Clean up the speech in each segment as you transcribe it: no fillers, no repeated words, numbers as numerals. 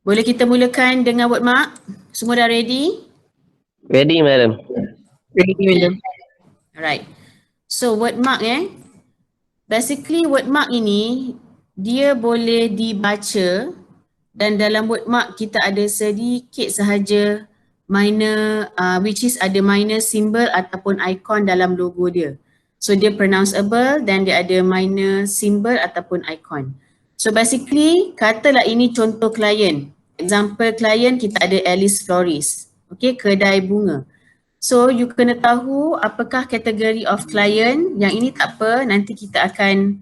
Boleh kita mulakan dengan wordmark? Semua dah ready? Ready, madam. Ready, madam. Alright. So wordmark basically wordmark ini dia boleh dibaca dan dalam wordmark kita ada sedikit sahaja minor which is ada minor symbol ataupun icon dalam logo dia. So dia pronounceable dan dia ada minor symbol ataupun icon. So basically katalah ini contoh klien. Example klien kita ada Alice Florist. Okay, kedai bunga. So you kena tahu apakah kategori of client. Yang ini tak apa, nanti kita akan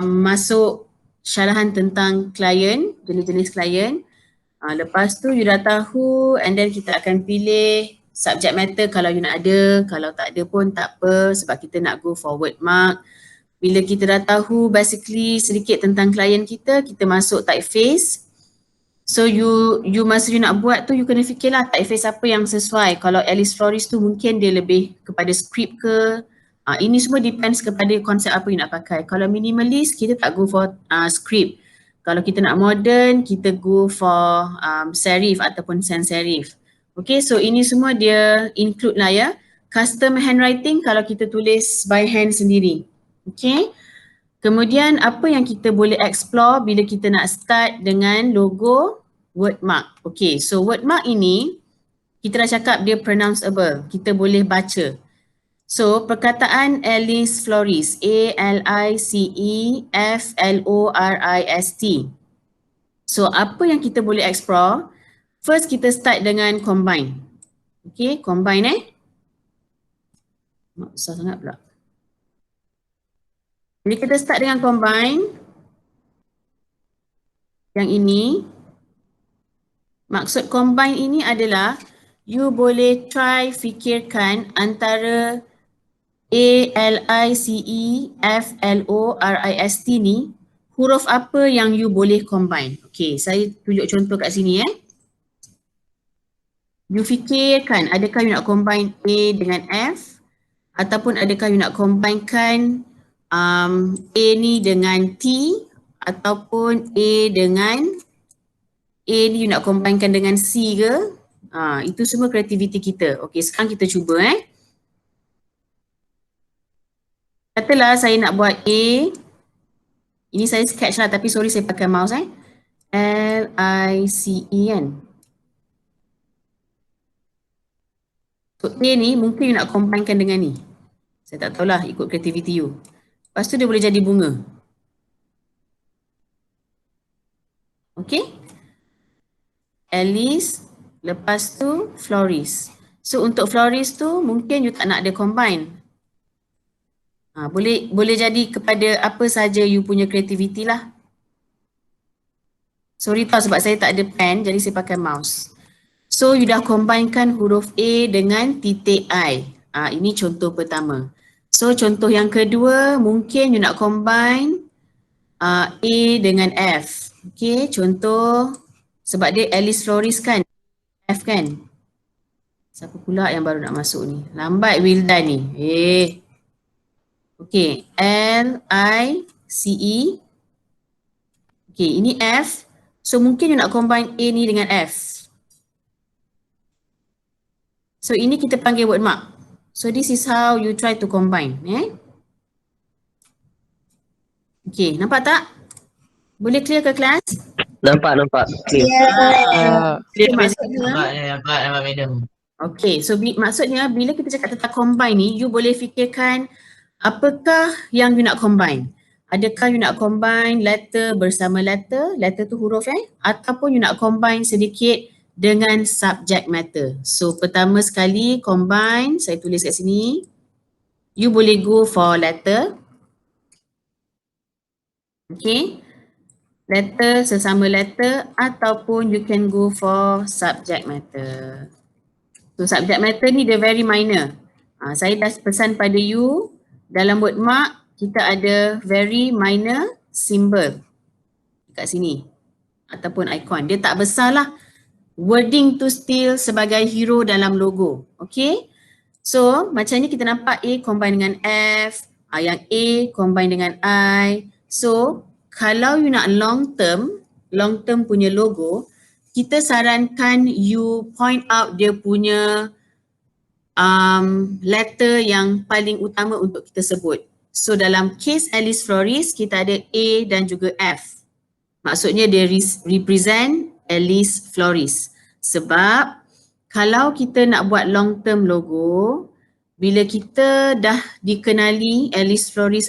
masuk syarahan tentang klien, jenis-jenis klien. Lepas tu you dah tahu and then kita akan pilih subject matter kalau you nak ada, kalau tak ada pun tak apa sebab kita nak go forward mark. Bila kita dah tahu basically sedikit tentang klien kita masuk typeface. So you masa you nak buat tu you kena fikirlah typeface apa yang sesuai. Kalau Alice Florist tu mungkin dia lebih kepada script ke. Ini semua depends kepada konsep apa you nak pakai. Kalau minimalist kita tak go for script. Kalau kita nak modern kita go for serif ataupun sans serif. Okay, so ini semua dia include lah ya. Custom handwriting kalau kita tulis by hand sendiri. Okay. Kemudian apa yang kita boleh explore bila kita nak start dengan logo wordmark. Okay, so wordmark ini kita dah cakap dia pronounceable, kita boleh baca. So perkataan Alice Florist, A-L-I-C-E-F-L-O-R-I-S-T. So apa yang kita boleh explore? First kita start dengan combine. Okay, combine besar sangat pula. Jadi kita start dengan combine. Yang ini. Maksud combine ini adalah you boleh try fikirkan antara A-L-I-C-E-F-L-O-R-I-S-T ni huruf apa yang you boleh combine. Okay, saya tunjuk contoh kat sini You fikirkan adakah you nak combine A dengan F ataupun adakah you nak combinekan A ni dengan T ataupun A dengan A ni you nak combinekan dengan C ke? Itu semua kreativiti kita. Okey, sekarang kita cuba Katalah saya nak buat A. Ini saya sketch lah tapi sorry saya pakai mouse L-I-C-E kan. So A ni mungkin you nak combinekan dengan ni. Saya tak tahulah ikut kreativiti you. Lepas tu dia boleh jadi bunga. Okay. Alice, lepas tu Florist. So untuk Florist tu mungkin you tak nak dia combine. Boleh jadi kepada apa saja you punya kreativiti lah. Sorry tau sebab saya tak ada pen jadi saya pakai mouse. So you dah combinekan huruf A dengan titik I. Ini contoh pertama. So contoh yang kedua mungkin you nak combine A dengan F. Okay, contoh sebab dia Alice Florist kan, F kan. Siapa pula yang baru nak masuk ni? Lambat Wildan ni. Okay, L-I-C-E. Okay, ini F. So mungkin you nak combine A ni dengan F. So ini kita panggil wordmark. So this is how you try to combine. Okay, nampak tak? Boleh clear ke kelas? Nampak. Clear. Clear maksudnya. Nampak madam. Okay, so maksudnya bila kita cakap tentang combine ni, you boleh fikirkan apakah yang you nak combine. Adakah you nak combine letter bersama letter tu huruf ataupun you nak combine sedikit dengan subject matter. So pertama sekali combine, saya tulis kat sini. You boleh go for letter. Okay. Letter sesama letter ataupun you can go for subject matter. So subject matter ni dia very minor. Saya dah pesan pada you dalam wordmark kita ada very minor symbol dekat sini ataupun icon. Dia tak besar lah. Wording tu still sebagai hero dalam logo. Okay. So macam ni kita nampak A combine dengan F. Yang A combine dengan I. So kalau you nak long term punya logo, kita sarankan you point out dia punya letter yang paling utama untuk kita sebut. So dalam case Alice Floris, kita ada A dan juga F. Maksudnya dia represent Alice Floris. Sebab kalau kita nak buat long term logo, bila kita dah dikenali Alice Floris,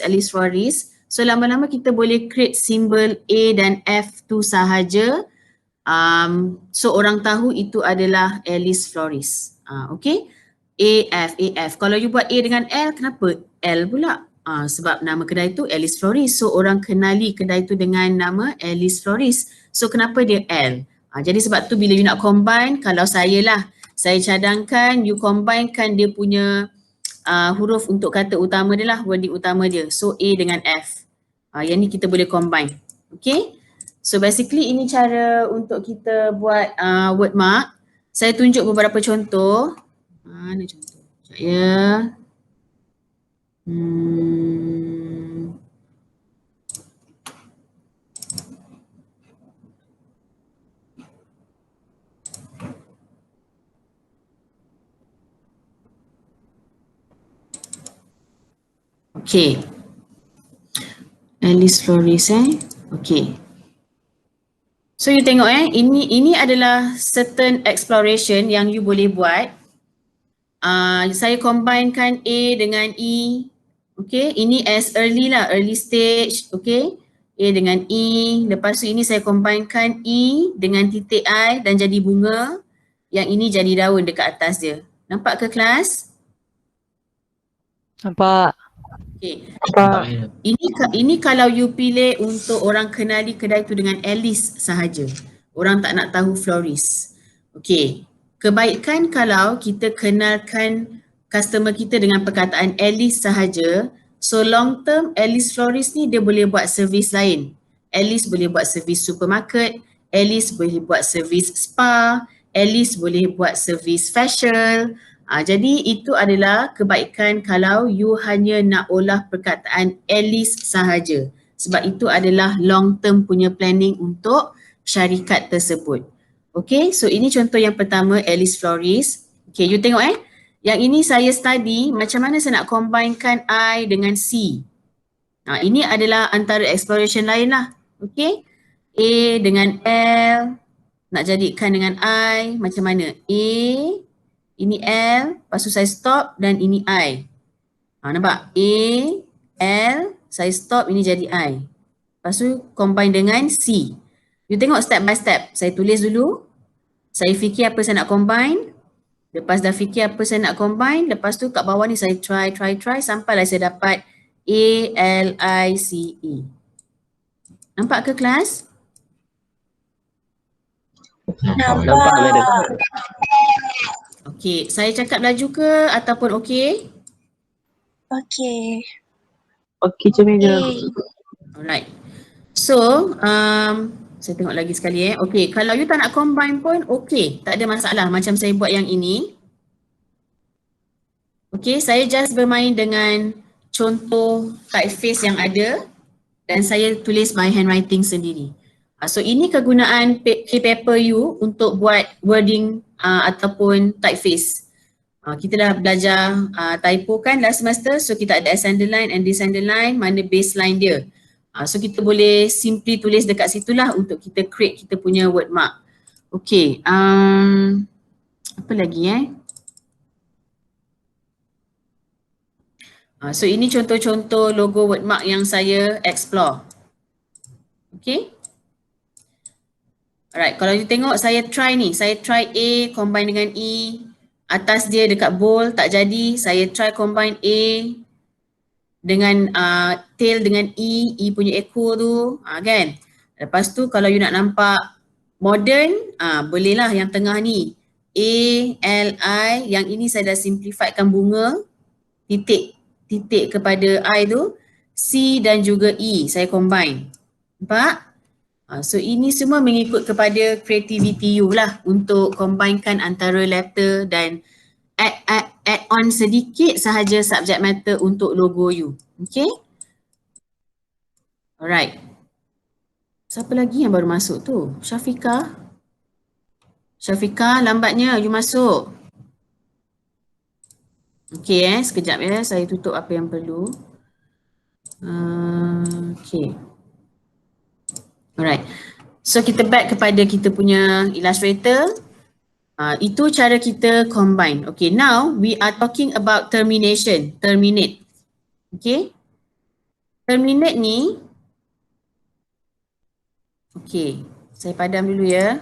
so lama-lama kita boleh create simbol A dan F tu sahaja. So orang tahu itu adalah Alice Floris. Okay. AF. Kalau you buat A dengan L, kenapa L pula? Sebab nama kedai tu Alice Floris. So orang kenali kedai tu dengan nama Alice Floris. So kenapa dia L? Jadi sebab tu bila you nak combine, kalau saya cadangkan you combinekan dia punya huruf untuk kata utama dia lah, wording utama dia. So A dengan F. Yang ni kita boleh combine. Okay. So basically ini cara untuk kita buat word mark. Saya tunjuk beberapa contoh. Mana contoh? Sekejap ya. Okay. Alice Floris Okay. So you tengok ini adalah certain exploration yang you boleh buat. Saya combinekan A dengan E. Okay, ini as early stage. Okay, A dengan E. Lepas tu ini saya combinekan E dengan titik I dan jadi bunga. Yang ini jadi daun dekat atas dia. Nampak ke kelas? Nampak. Okay. Nampak, madam. Ini kalau you pilih untuk orang kenali kedai tu dengan Alice sahaja. Orang tak nak tahu Floris. Okay. Kebaikan kalau kita kenalkan customer kita dengan perkataan Alice sahaja, so long term Alice Floris ni dia boleh buat servis lain. Alice boleh buat servis supermarket, Alice boleh buat servis spa, Alice boleh buat servis facial. Jadi itu adalah kebaikan kalau you hanya nak olah perkataan Alice sahaja. Sebab itu adalah long term punya planning untuk syarikat tersebut. Okay, so ini contoh yang pertama Alice Floris. Okay, you tengok yang ini saya study macam mana saya nak combinekan I dengan C. Ini adalah antara exploration lain lah. Okay, A dengan L nak jadikan dengan I macam mana? A, ini L, lepas tu saya stop dan ini I. Nampak? A, L, saya stop, ini jadi I. Lepas tu combine dengan C. You tengok step by step. Saya tulis dulu. Saya fikir apa saya nak combine. Lepas dah fikir apa saya nak combine. Lepas tu kat bawah ni saya try sampailah saya dapat A, L, I, C, E. Nampak ke kelas? Nampak, madam. Okey, saya cakap laju ke ataupun okey? Okay. Okey je, madam. Alright. So, saya tengok lagi sekali Okey, kalau you tak nak combine pun okey, tak ada masalah macam saya buat yang ini. Okey, saya just bermain dengan contoh typeface yang ada dan saya tulis by handwriting sendiri. So ini kegunaan paper you untuk buat wording ataupun typeface. Kita dah belajar typo kan last semester, so kita ada ascending line and descending line, mana baseline dia. So kita boleh simply tulis dekat situlah untuk kita create kita punya word mark. Okay, apa lagi So ini contoh-contoh logo word mark yang saya explore. Okay. Alright, kalau you tengok saya try ni, saya try A combine dengan E, atas dia dekat bold tak jadi, saya try combine A dengan tail dengan E punya echo tu, kan. Lepas tu kalau you nak nampak modern, bolehlah yang tengah ni. A, L, I, yang ini saya dah simplifiedkan bunga, titik kepada I tu, C dan juga E, saya combine. Nampak? So ini semua mengikut kepada creativity you lah untuk combinekan antara letter dan add on sedikit sahaja subject matter untuk logo you. Okay? Alright. Siapa lagi yang baru masuk tu? Syafiqah? Syafiqah, lambatnya you masuk. Okey sekejap ya, saya tutup apa yang perlu. Okay. Alright. So kita back kepada kita punya Illustrator. Itu cara kita combine. Okay, now we are talking about termination. Terminate. Okay. Terminate ni. Okay, saya padam dulu ya.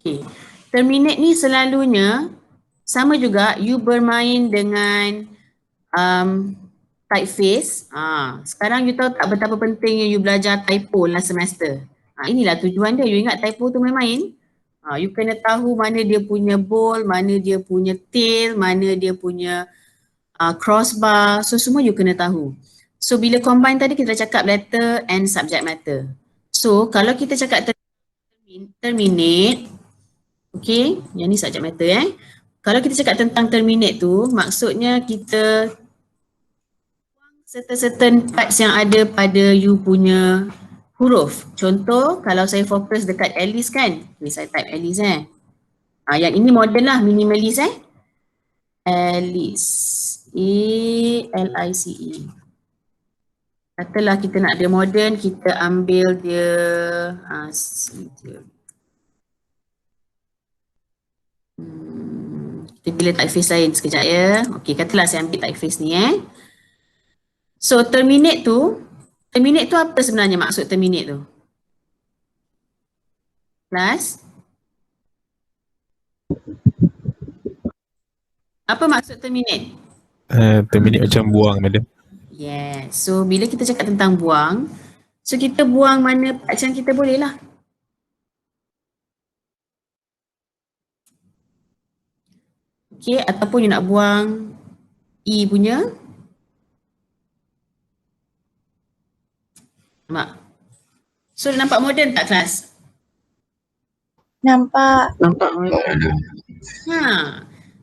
Okay. Terminate ni selalunya sama juga you bermain dengan typeface. Sekarang you tahu tak betapa pentingnya you belajar typo last semester. Inilah tujuan dia. You ingat typo tu main-main? You kena tahu mana dia punya bold, mana dia punya tail, mana dia punya crossbar. So semua you kena tahu. So bila combine tadi kita cakap letter and subject matter. So kalau kita cakap terminate, okay, yang ni subject matter Kalau kita cakap tentang terminate tu, maksudnya kita certain parts yang ada pada you punya huruf. Contoh, kalau saya fokus dekat Alice kan, okay, saya type Alice yang ini modern lah, minimalist Alice, A-L-I-C-E. Katalah kita nak dia modern, kita ambil dia, kita pilih typeface lain sekejap ya. Okay, katalah saya ambil typeface ni So terminate tu apa sebenarnya maksud terminate tu? Plus? Apa maksud terminate? Terminate macam buang, madam. Yes. So bila kita cakap tentang buang, so kita buang mana part yang kita boleh lah. Okay, ataupun you nak buang E punya. Nampak? So nampak moden tak kelas? Nampak. Nampak.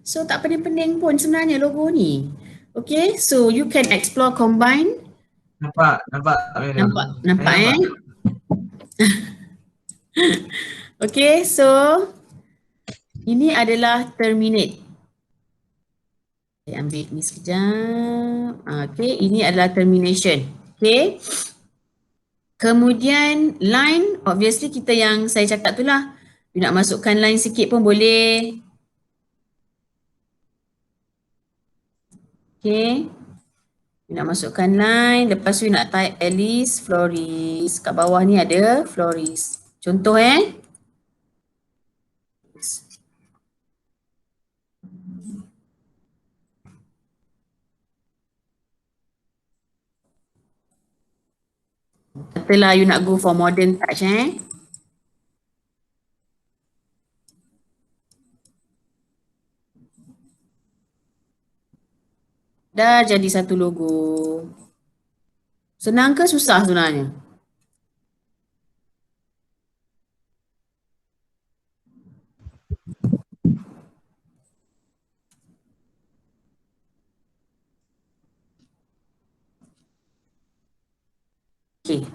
So tak pening-pening pun sebenarnya logo ni. Okay, so you can explore combine. Nampak Okay, so ini adalah terminate. Saya ambil ni sekejap. Okay, ini adalah termination. Okay. Kemudian line, obviously kita yang saya cakap tu lah. You nak masukkan line sikit pun boleh. Okay. You nak masukkan line, lepas tu you nak type Alice Floris. Kat bawah ni ada Floris. Contoh Katalah you nak go for modern touch Dah jadi satu logo. Senang ke susah sebenarnya? Okay.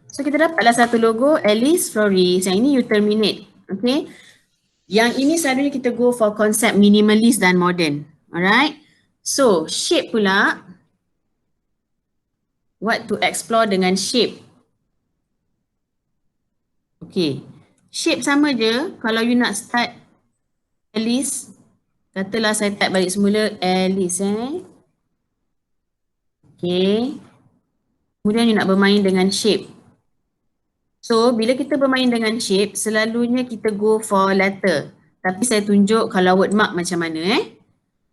So kita dapatlah satu logo Alice Floris. Yang ini you terminate. Okay. Yang ini selalunya kita go for konsep minimalist dan modern. Alright. So shape pula. What to explore dengan shape. Okay. Shape sama je. Kalau you nak start Alice. Katalah saya type balik semula Alice Okay. Kemudian you nak bermain dengan shape. So, bila kita bermain dengan shape, selalunya kita go for letter. Tapi saya tunjuk kalau word mark macam mana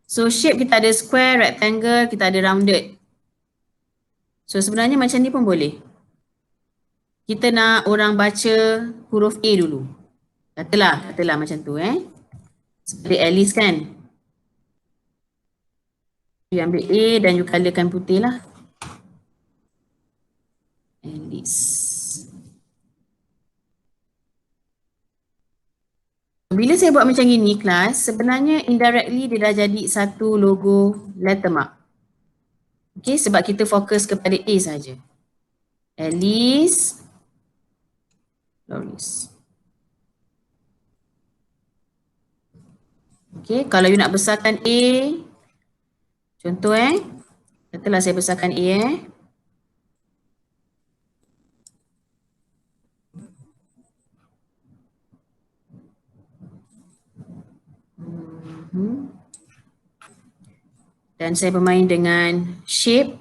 So, shape kita ada square, rectangle, kita ada rounded. So, sebenarnya macam ni pun boleh. Kita nak orang baca huruf A dulu. Katalah macam tu Seperti Alice kan. You ambil A dan you colourkan putih lah. Alice. Bila saya buat macam gini kelas, sebenarnya indirectly dia dah jadi satu logo lettermark. Okay, sebab kita fokus kepada A saja. Alice Floris. Okay, kalau you nak besarkan A, contoh katalah saya besarkan A dan saya bermain dengan shape.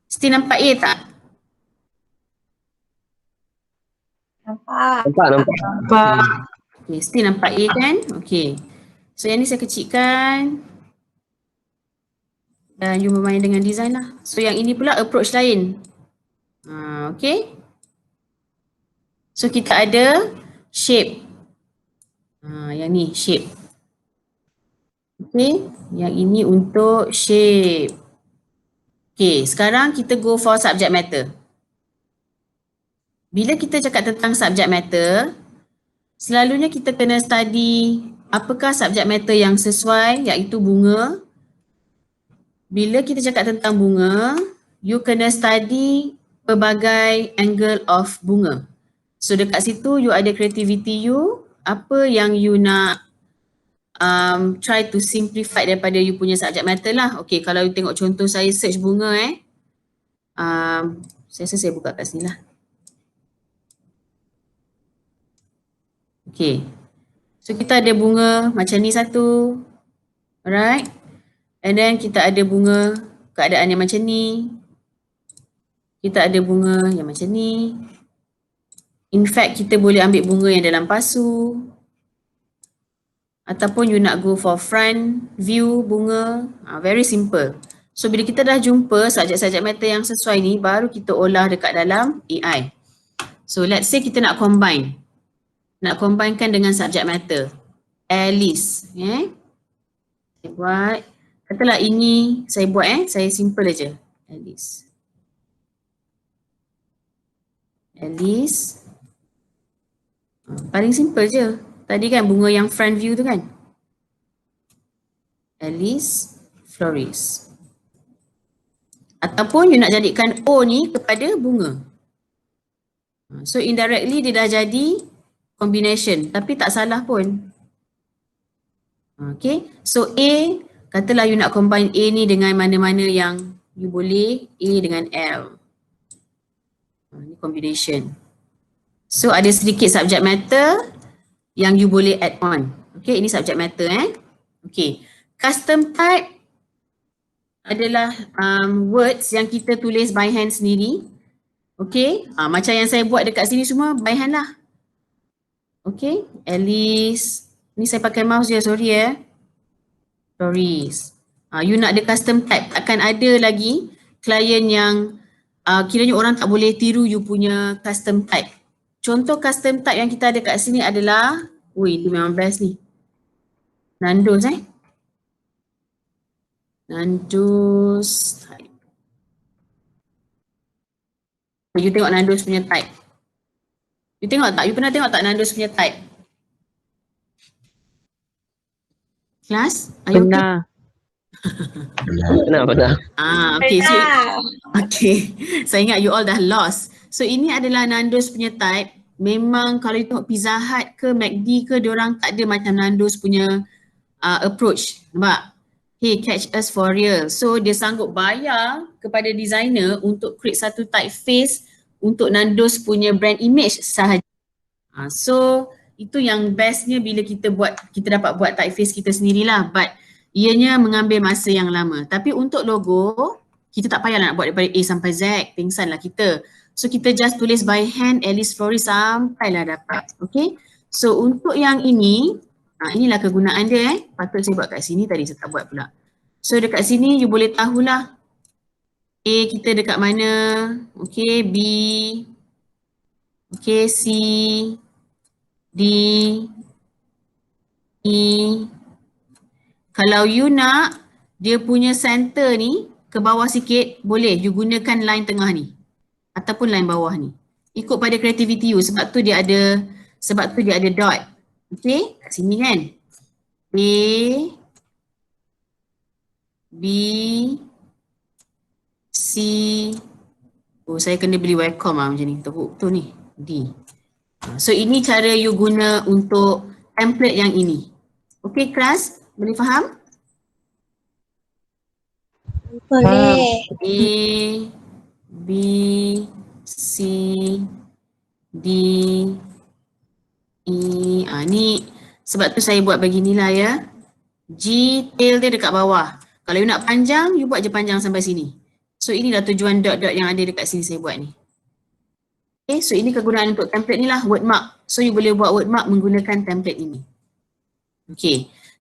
Still nampak A tak? Nampak. Nampak. Okay, still nampak A kan? Okay. So yang ni saya kecilkan. Dan you bermain dengan design lah. So yang ini pula approach lain. Okay. So kita ada shape. Yang ni shape. Okay. Yang ini untuk shape. Okay. Sekarang kita go for subject matter. Bila kita cakap tentang subject matter, selalunya kita kena study apakah subject matter yang sesuai, iaitu bunga. Bila kita cakap tentang bunga, you kena study pelbagai angle of bunga. So dekat situ you ada creativity you, apa yang you nak try to simplify daripada you punya subject matter lah. Okay, kalau you tengok contoh saya search bunga saya rasa saya buka kat sini lah. Okay, so kita ada bunga macam ni satu, alright. And then kita ada bunga keadaan yang macam ni. Kita ada bunga yang macam ni. In fact, kita boleh ambil bunga yang dalam pasu. Ataupun you nak go for front view bunga. Very simple. So bila kita dah jumpa subjek-subjek matter yang sesuai ni, baru kita olah dekat dalam AI. So let's say kita nak combine. Nak combinekan dengan subject matter. Alice. Saya buat. Katalah ini saya buat saya simple aja. Alice. Alice. Paling simple je. Tadi kan bunga yang front view tu kan. Alice Floris. Ataupun you nak jadikan O ni kepada bunga. So indirectly dia dah jadi combination, tapi tak salah pun. Okay, so A, katalah you nak combine A ni dengan mana-mana yang you boleh, A dengan L. Ini combination. So ada sedikit subject matter yang you boleh add on. Okay, ini subject matter Okay, custom type adalah words yang kita tulis by hand sendiri. Okay, macam yang saya buat dekat sini semua by hand lah. Okay, Alice. Ni saya pakai mouse je, sorry Floris. You nak ada custom type, takkan ada lagi klien yang kiranya orang tak boleh tiru you punya custom type. Contoh custom type yang kita ada kat sini adalah, itu memang best ni. Nandos Nandos type. You tengok Nandos punya type. You tengok tak? You pernah tengok tak Nandos punya type? Kelas? Pernah. Benar. Okay. So, okay. Saya ingat you all dah lost. So ini adalah Nandos punya type. Memang kalau you tengok Pizza Hut ke McD ke, diorang tak ada macam Nandos punya approach. Nampak? Hey, catch us for real. So dia sanggup bayar kepada designer untuk create satu typeface untuk Nandos punya brand image sahaja. So itu yang bestnya bila kita dapat buat typeface kita sendirilah, but ianya mengambil masa yang lama. Tapi untuk logo, kita tak payahlah nak buat daripada A sampai Z, pingsanlah kita. So kita just tulis by hand Alice Floris sampailah dapat. Okay, so untuk yang ini, inilah kegunaan dia patut saya buat kat sini, tadi saya tak buat pula. So dekat sini you boleh tahulah A kita dekat mana, okay, B, okay, C, D, E. Kalau you nak dia punya center ni ke bawah sikit, boleh you gunakan line tengah ni ataupun line bawah ni. Ikut pada creativity you, sebab tu dia ada dot. Okay, kat sini kan. A, B, C. Oh, saya kena beli Wacom lah macam ni. Teruk tu ni. D. So ini cara you guna untuk template yang ini. Okay, kelas? Boleh faham? Boleh. A, B, C, D, E. Ni sebab tu saya buat beginilah ya. G, tail dia dekat bawah. Kalau you nak panjang, you buat je panjang sampai sini. So inilah tujuan dot-dot yang ada dekat sini saya buat ni. Okay, so ini kegunaan untuk template ni lah, word mark. So you boleh buat word mark menggunakan template ini. Okay.